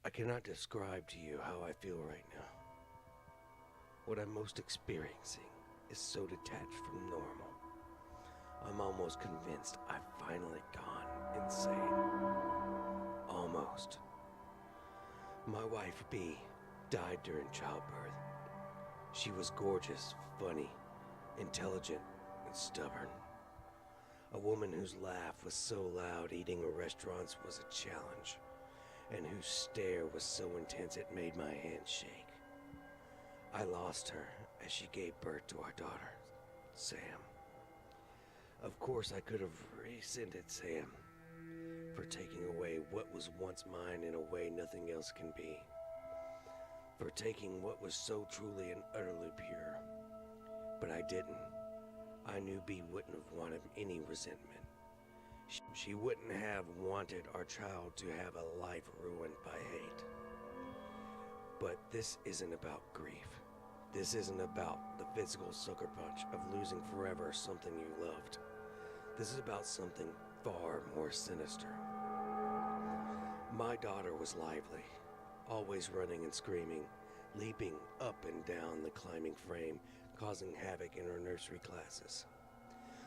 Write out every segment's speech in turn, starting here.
I cannot describe to you how I feel right now. What I'm most experiencing is so detached from normal. I'm almost convinced I've finally gone insane. Almost. My wife, B, died during childbirth. She was gorgeous, funny, intelligent, and stubborn. A woman whose laugh was so loud eating at restaurants was a challenge, and whose stare was so intense it made my hands shake. I lost her as she gave birth to our daughter, Sam. Of course, I could have resented Sam for taking away what was once mine in a way nothing else can be. For taking what was so truly and utterly pure. But I didn't. I knew B wouldn't have wanted any resentment. She wouldn't have wanted our child to have a life ruined by hate. But this isn't about grief. This isn't about the physical sucker punch of losing forever something you loved. This is about something far more sinister. My daughter was lively, always running and screaming, leaping up and down the climbing frame, causing havoc in her nursery classes.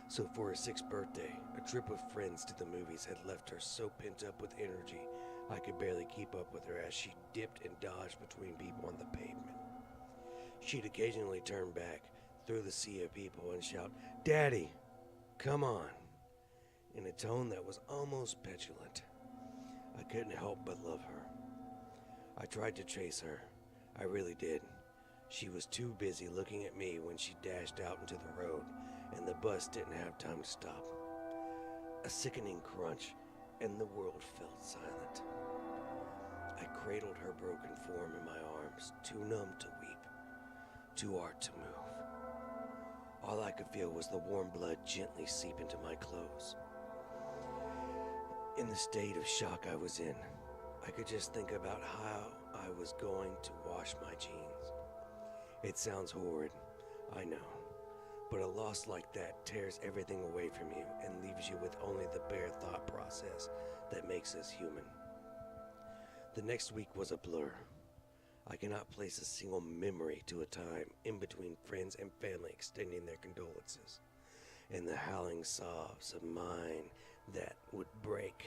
So for her 6th birthday, a trip of friends to the movies had left her so pent up with energy I could barely keep up with her as she dipped and dodged between people on the pavement. She'd occasionally turn back through the sea of people and shout, "Daddy, come on," in a tone that was almost petulant. I couldn't help but love her. I tried to chase her. I really did. She was too busy looking at me when she dashed out into the road, and the bus didn't have time to stop. A sickening crunch, and the world felt silent. I cradled her broken form in my arms, too numb to weep, too hard to move. All I could feel was the warm blood gently seep into my clothes. In the state of shock I was in, I could just think about how I was going to wash my jeans. It sounds horrid, I know, but a loss like that tears everything away from you and leaves you with only the bare thought process that makes us human. The next week was a blur. I cannot place a single memory to a time in between friends and family extending their condolences, and the howling sobs of mine that would break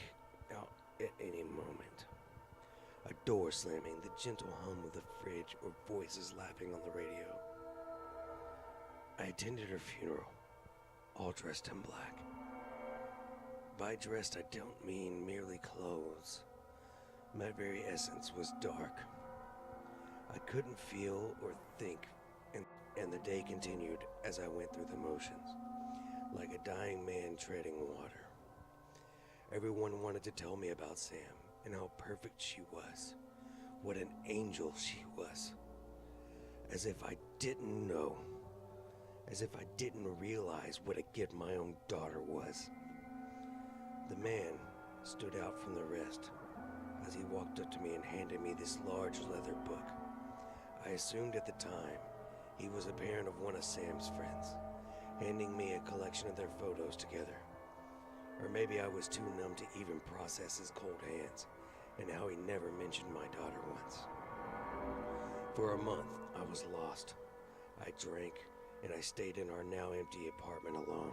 out at any moment. A door slamming, the gentle hum of the fridge, or voices laughing on the radio. I attended her funeral, all dressed in black. By dressed, I don't mean merely clothes. My very essence was dark. I couldn't feel or think, and the day continued as I went through the motions, like a dying man treading water. Everyone wanted to tell me about Sam and how perfect she was, what an angel she was. As if I didn't know, as if I didn't realize what a gift my own daughter was. The man stood out from the rest as he walked up to me and handed me this large leather book. I assumed at the time he was a parent of one of Sam's friends, handing me a collection of their photos together. Or maybe I was too numb to even process his cold hands, and how he never mentioned my daughter once. For a month, I was lost. I drank, and I stayed in our now empty apartment alone,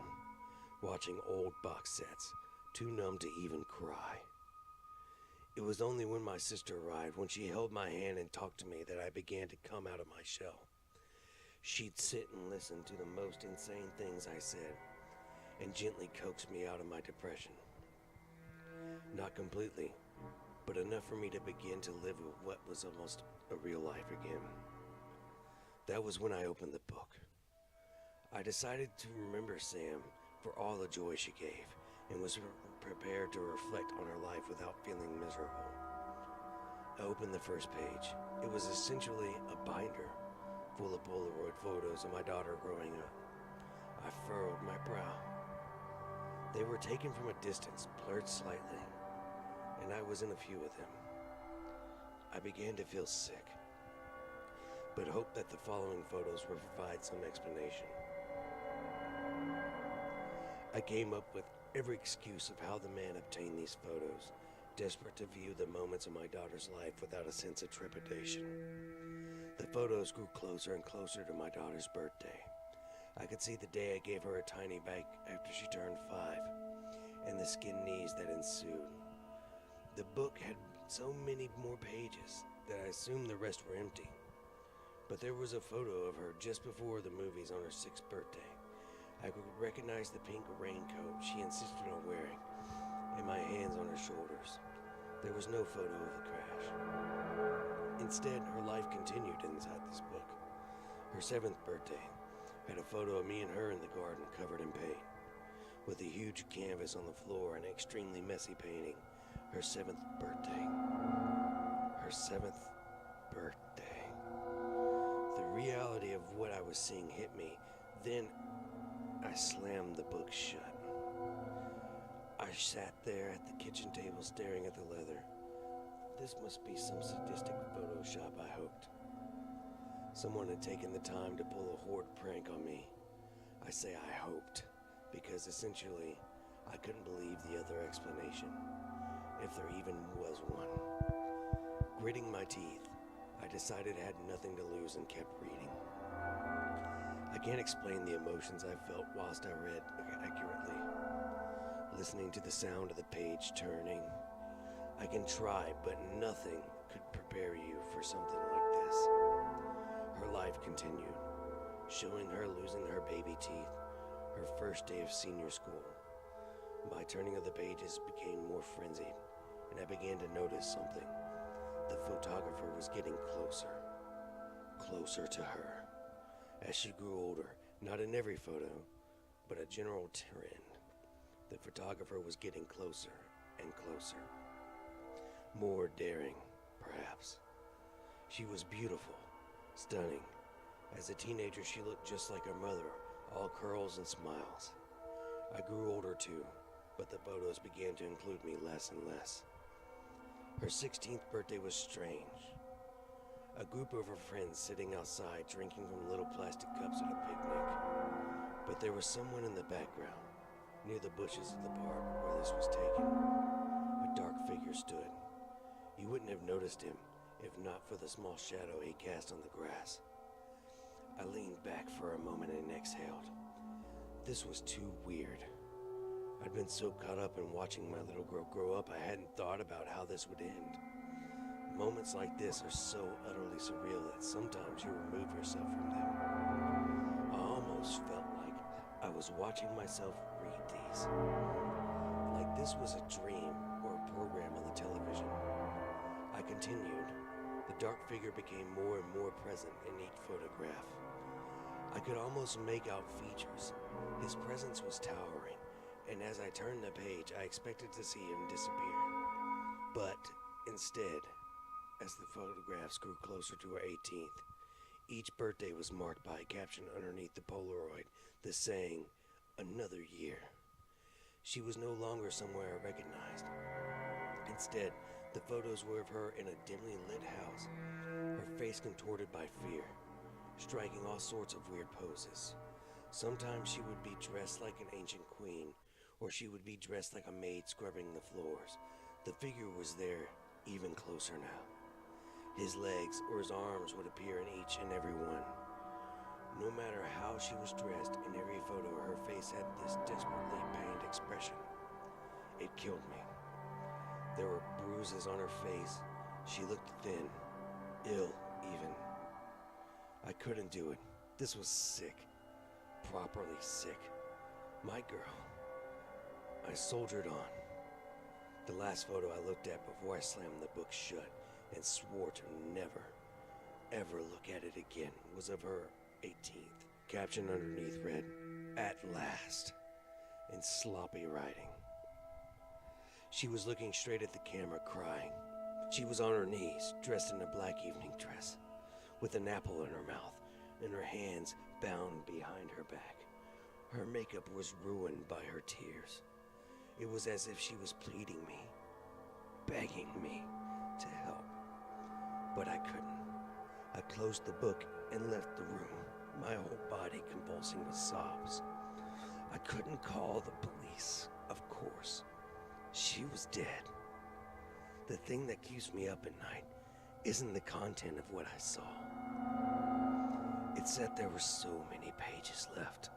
watching old box sets, too numb to even cry. It was only when my sister arrived, when she held my hand and talked to me, that I began to come out of my shell. She'd sit and listen to the most insane things I said, and gently coaxed me out of my depression. Not completely, but enough for me to begin to live what was almost a real life again. That was when I opened the book. I decided to remember Sam for all the joy she gave, and was prepared to reflect on her life without feeling miserable. I opened the first page. It was essentially a binder full of Polaroid photos of my daughter growing up. I furrowed my brow. They were taken from a distance, blurred slightly, and I was in a few of them. I began to feel sick, but hoped that the following photos would provide some explanation. I came up with every excuse of how the man obtained these photos, desperate to view the moments of my daughter's life without a sense of trepidation. The photos grew closer and closer to my daughter's birthday. I could see the day I gave her a tiny bite after she turned 5, and the skin knees that ensued. The book had so many more pages that I assumed the rest were empty. But there was a photo of her just before the movies on her 6th birthday. I could recognize the pink raincoat she insisted on wearing, and my hands on her shoulders. There was no photo of the crash. Instead, her life continued inside this book. Her 7th birthday had a photo of me and her in the garden covered in paint, with a huge canvas on the floor and an extremely messy painting. Her 7th birthday. Her 7th birthday. The reality of what I was seeing hit me. Then I slammed the book shut. I sat there at the kitchen table staring at the leather. This must be some sadistic Photoshop, I hoped. Someone had taken the time to pull a horrid prank on me. I say I hoped, because essentially I couldn't believe the other explanation, if there even was one. Gritting my teeth, I decided I had nothing to lose and kept reading. I can't explain the emotions I felt whilst I read accurately. Listening to the sound of the page turning. I can try, but nothing could prepare you for something like this. Her life continued, showing her losing her baby teeth, her first day of senior school. My turning of the pages became more frenzied, and I began to notice something. The photographer was getting closer to her. As she grew older, not in every photo, but a general trend, the photographer was getting closer and closer. More daring, perhaps. She was beautiful, stunning. As a teenager, she looked just like her mother, all curls and smiles. I grew older too, but the photos began to include me less and less. Her 16th birthday was strange. A group of her friends sitting outside drinking from little plastic cups at a picnic. But there was someone in the background, near the bushes of the park where this was taken. A dark figure stood. You wouldn't have noticed him if not for the small shadow he cast on the grass. I leaned back for a moment and exhaled. This was too weird. I'd been so caught up in watching my little girl grow up, I hadn't thought about how this would end. Moments like this are so utterly surreal that sometimes you remove yourself from them. I almost felt like I was watching myself read these. Like this was a dream or a program on the television. I continued. The dark figure became more and more present in each photograph. I could almost make out features. His presence was towering, and as I turned the page, I expected to see him disappear. But instead, as the photographs grew closer to her 18th, each birthday was marked by a caption underneath the Polaroid, the saying, "Another year." She was no longer somewhere I recognized. Instead, the photos were of her in a dimly lit house, her face contorted by fear, striking all sorts of weird poses. Sometimes she would be dressed like an ancient queen, or she would be dressed like a maid scrubbing the floors. The figure was there, even closer now. His legs or his arms would appear in each and every one. No matter how she was dressed, in every photo her face had this desperately pained expression. It killed me. There were bruises on her face. She looked thin, ill even. I couldn't do it. This was sick. Properly sick. My girl. I soldiered on. The last photo I looked at before I slammed the book shut and swore to never, ever look at it again was of her 18th. Caption underneath read, "At last," in sloppy writing. She was looking straight at the camera, crying. She was on her knees, dressed in a black evening dress, with an apple in her mouth, and her hands bound behind her back. Her makeup was ruined by her tears. It was as if she was pleading me, begging me to help. But I couldn't. I closed the book and left the room, my whole body convulsing with sobs. I couldn't call the police, of course. She was dead. The thing that keeps me up at night isn't the content of what I saw. It's that there were so many pages left.